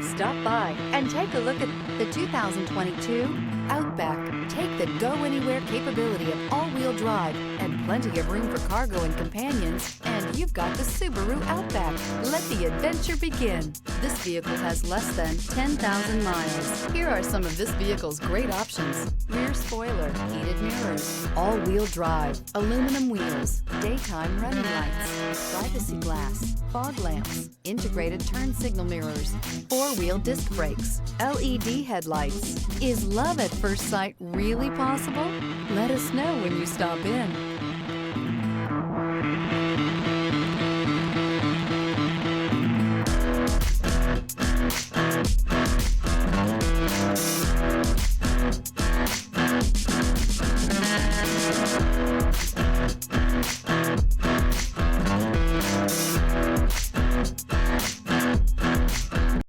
Stop by and take a look at the 2022 Outback. Take the go-anywhere capability of all-wheel drive and plenty of room for cargo and companions, and you've got the Subaru Outback. Let the adventure begin. This vehicle has less than 10,000 miles. Here are some of this vehicle's great options: rear spoiler, heated mirrors, all-wheel drive, aluminum wheels, daytime running lights, privacy glass, fog lamps, integrated turn signal mirrors, four-wheel disc brakes, LED headlights. Is love at first sight really possible? Let us know when you stop in.